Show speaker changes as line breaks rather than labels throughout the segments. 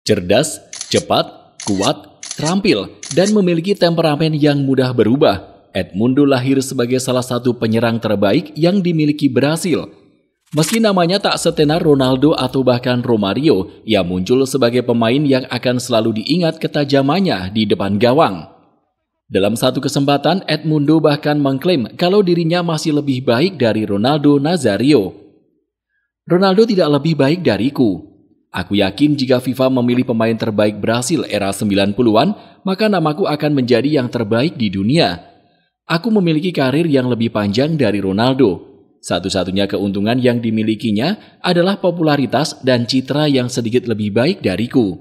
Cerdas, cepat, kuat, terampil, dan memiliki temperamen yang mudah berubah, Edmundo lahir sebagai salah satu penyerang terbaik yang dimiliki Brasil. Meski namanya tak setenar Ronaldo atau bahkan Romario, ia muncul sebagai pemain yang akan selalu diingat ketajamannya di depan gawang. Dalam satu kesempatan, Edmundo bahkan mengklaim kalau dirinya masih lebih baik dari Ronaldo Nazario. Ronaldo tidak lebih baik dariku. Aku yakin jika FIFA memilih pemain terbaik Brasil era 90-an, maka namaku akan menjadi yang terbaik di dunia. Aku memiliki karir yang lebih panjang dari Ronaldo. Satu-satunya keuntungan yang dimilikinya adalah popularitas dan citra yang sedikit lebih baik dariku.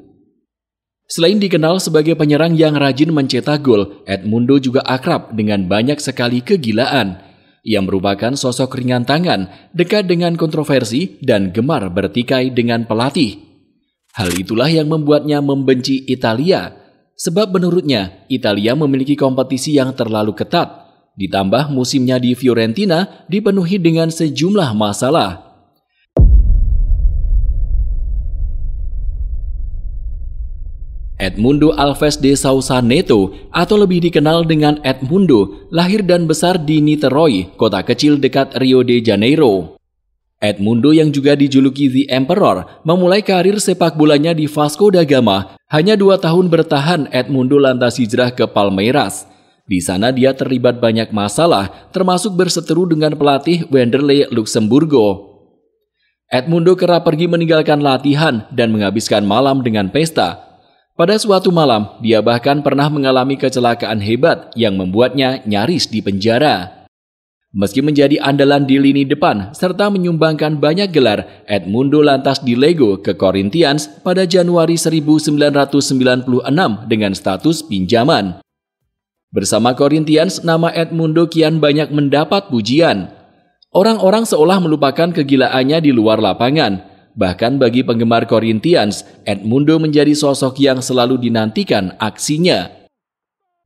Selain dikenal sebagai penyerang yang rajin mencetak gol, Edmundo juga akrab dengan banyak sekali kegilaan. Ia merupakan sosok ringan tangan, dekat dengan kontroversi, dan gemar bertikai dengan pelatih. Hal itulah yang membuatnya membenci Italia, sebab menurutnya Italia memiliki kompetisi yang terlalu ketat. Ditambah musimnya di Fiorentina dipenuhi dengan sejumlah masalah. Edmundo Alves de Sousa Neto atau lebih dikenal dengan Edmundo lahir dan besar di Niterói, kota kecil dekat Rio de Janeiro. Edmundo yang juga dijuluki The Emperor memulai karir sepak bolanya di Vasco da Gama. Hanya 2 tahun bertahan, Edmundo lantas hijrah ke Palmeiras. Di sana dia terlibat banyak masalah, termasuk berseteru dengan pelatih Wanderlei Luxemburgo. Edmundo kerap pergi meninggalkan latihan dan menghabiskan malam dengan pesta. Pada suatu malam, dia bahkan pernah mengalami kecelakaan hebat yang membuatnya nyaris dipenjara. Meski menjadi andalan di lini depan serta menyumbangkan banyak gelar, Edmundo lantas dilego ke Corinthians pada Januari 1996 dengan status pinjaman. Bersama Corinthians, nama Edmundo kian banyak mendapat pujian. Orang-orang seolah melupakan kegilaannya di luar lapangan. Bahkan bagi penggemar Corinthians, Edmundo menjadi sosok yang selalu dinantikan aksinya.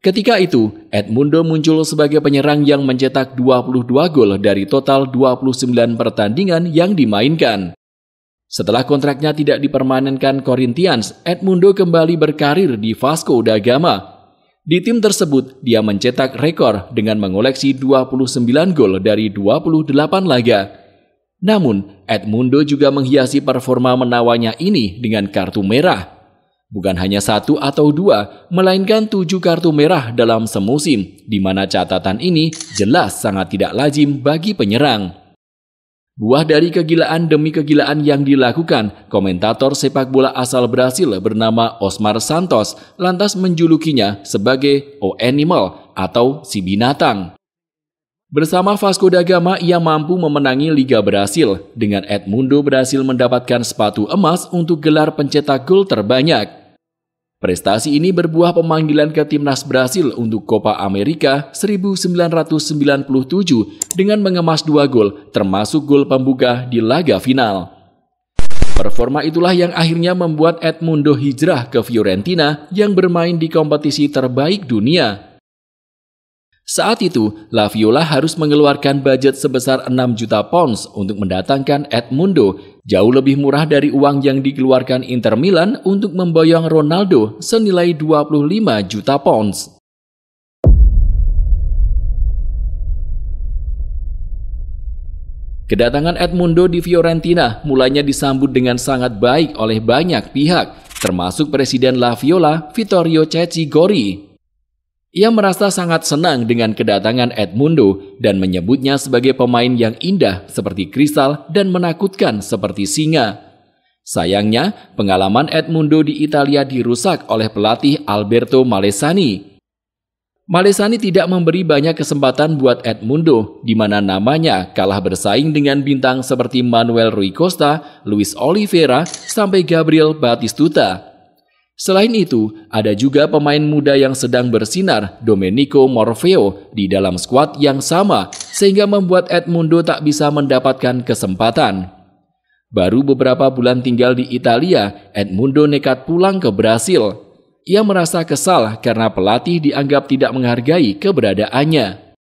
Ketika itu, Edmundo muncul sebagai penyerang yang mencetak 22 gol dari total 29 pertandingan yang dimainkan. Setelah kontraknya tidak dipermanenkan Corinthians, Edmundo kembali berkarir di Vasco da Gama. Di tim tersebut, dia mencetak rekor dengan mengoleksi 29 gol dari 28 laga. Namun, Edmundo juga menghiasi performa menawanya ini dengan kartu merah. Bukan hanya 1 atau 2, melainkan 7 kartu merah dalam semusim, di mana catatan ini jelas sangat tidak lazim bagi penyerang. Buah dari kegilaan demi kegilaan yang dilakukan, komentator sepak bola asal Brasil bernama Osmar Santos lantas menjulukinya sebagai O Animal atau si binatang. Bersama Vasco da Gama, ia mampu memenangi Liga Brasil. Dengan Edmundo berhasil mendapatkan sepatu emas untuk gelar pencetak gol terbanyak. Prestasi ini berbuah pemanggilan ke timnas Brasil untuk Copa America 1997 dengan mengemas 2 gol, termasuk gol pembuka di laga final. Performa itulah yang akhirnya membuat Edmundo hijrah ke Fiorentina yang bermain di kompetisi terbaik dunia. Saat itu, La Viola harus mengeluarkan budget sebesar 6 juta pounds untuk mendatangkan Edmundo, jauh lebih murah dari uang yang dikeluarkan Inter Milan untuk memboyong Ronaldo senilai 25 juta pounds. Kedatangan Edmundo di Fiorentina mulanya disambut dengan sangat baik oleh banyak pihak, termasuk Presiden La Viola, Vittorio Cecigori. Ia merasa sangat senang dengan kedatangan Edmundo dan menyebutnya sebagai pemain yang indah seperti kristal dan menakutkan seperti singa. Sayangnya, pengalaman Edmundo di Italia dirusak oleh pelatih Alberto Malesani. Malesani tidak memberi banyak kesempatan buat Edmundo, di mana namanya kalah bersaing dengan bintang seperti Manuel Rui Costa, Luis Oliveira, sampai Gabriel Batistuta. Selain itu, ada juga pemain muda yang sedang bersinar, Domenico Morfeo, di dalam skuad yang sama, sehingga membuat Edmundo tak bisa mendapatkan kesempatan. Baru beberapa bulan tinggal di Italia, Edmundo nekat pulang ke Brasil. Ia merasa kesal karena pelatih dianggap tidak menghargai keberadaannya.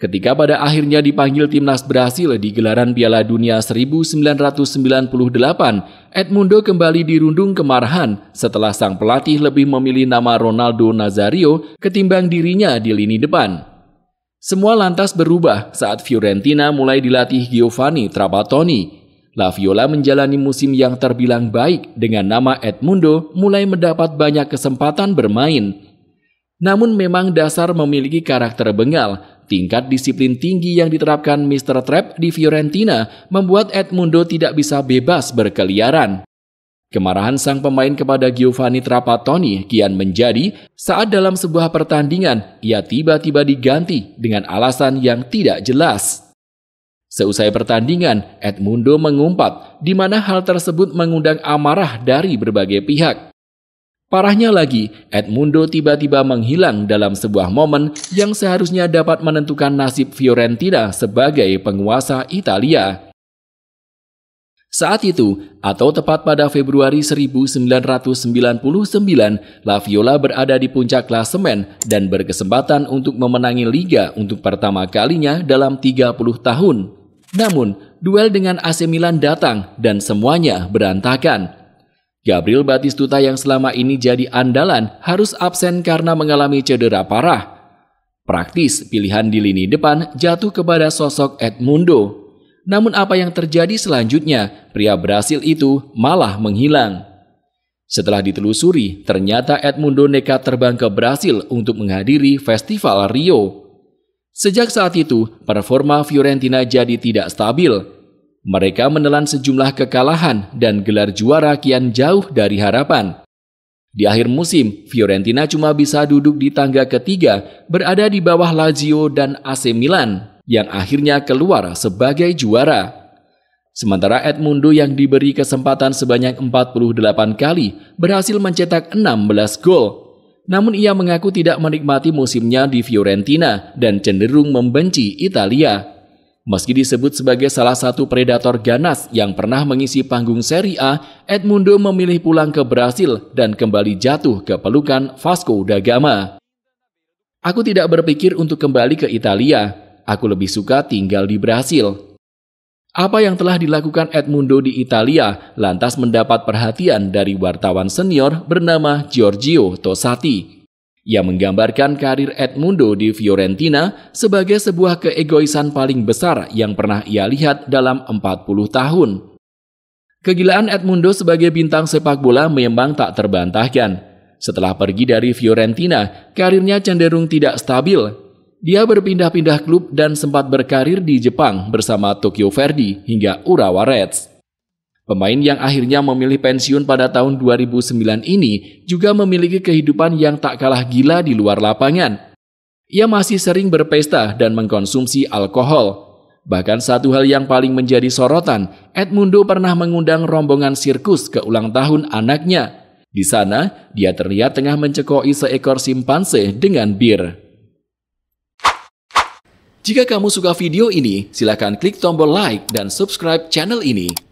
Ketika pada akhirnya dipanggil timnas Brasil di gelaran Piala Dunia 1998, Edmundo kembali dirundung kemarahan setelah sang pelatih lebih memilih nama Ronaldo Nazario ketimbang dirinya di lini depan. Semua lantas berubah saat Fiorentina mulai dilatih Giovanni Trapattoni. La Viola menjalani musim yang terbilang baik dengan nama Edmundo mulai mendapat banyak kesempatan bermain. Namun memang dasar memiliki karakter bengal. Tingkat disiplin tinggi yang diterapkan Mr. Trap di Fiorentina membuat Edmundo tidak bisa bebas berkeliaran. Kemarahan sang pemain kepada Giovanni Trapattoni kian menjadi saat dalam sebuah pertandingan ia tiba-tiba diganti dengan alasan yang tidak jelas. Seusai pertandingan, Edmundo mengumpat di mana hal tersebut mengundang amarah dari berbagai pihak. Parahnya lagi, Edmundo tiba-tiba menghilang dalam sebuah momen yang seharusnya dapat menentukan nasib Fiorentina sebagai penguasa Italia. Saat itu, atau tepat pada Februari 1999, La Viola berada di puncak klasemen dan berkesempatan untuk memenangi Liga untuk pertama kalinya dalam 30 tahun. Namun, duel dengan AC Milan datang dan semuanya berantakan. Gabriel Batistuta yang selama ini jadi andalan harus absen karena mengalami cedera parah. Praktis pilihan di lini depan jatuh kepada sosok Edmundo. Namun apa yang terjadi selanjutnya, pria Brasil itu malah menghilang. Setelah ditelusuri, ternyata Edmundo nekat terbang ke Brasil untuk menghadiri Festival Rio. Sejak saat itu, performa Fiorentina jadi tidak stabil. Mereka menelan sejumlah kekalahan dan gelar juara kian jauh dari harapan. Di akhir musim, Fiorentina cuma bisa duduk di tangga ketiga, berada di bawah Lazio dan AC Milan, yang akhirnya keluar sebagai juara. Sementara Edmundo yang diberi kesempatan sebanyak 48 kali, berhasil mencetak 16 gol. Namun ia mengaku tidak menikmati musimnya di Fiorentina dan cenderung membenci Italia. Meski disebut sebagai salah satu predator ganas yang pernah mengisi panggung Serie A, Edmundo memilih pulang ke Brasil dan kembali jatuh ke pelukan Vasco da Gama. Aku tidak berpikir untuk kembali ke Italia, aku lebih suka tinggal di Brasil. Apa yang telah dilakukan Edmundo di Italia lantas mendapat perhatian dari wartawan senior bernama Giorgio Tosatti. Ia menggambarkan karir Edmundo di Fiorentina sebagai sebuah keegoisan paling besar yang pernah ia lihat dalam 40 tahun. Kegilaan Edmundo sebagai bintang sepak bola memang tak terbantahkan. Setelah pergi dari Fiorentina, karirnya cenderung tidak stabil. Dia berpindah-pindah klub dan sempat berkarir di Jepang bersama Tokyo Verdy hingga Urawa Reds. Pemain yang akhirnya memilih pensiun pada tahun 2009 ini juga memiliki kehidupan yang tak kalah gila di luar lapangan. Ia masih sering berpesta dan mengkonsumsi alkohol. Bahkan satu hal yang paling menjadi sorotan, Edmundo pernah mengundang rombongan sirkus ke ulang tahun anaknya. Di sana, dia terlihat tengah mencekoi seekor simpanse dengan bir. Jika kamu suka video ini, silakan klik tombol like dan subscribe channel ini.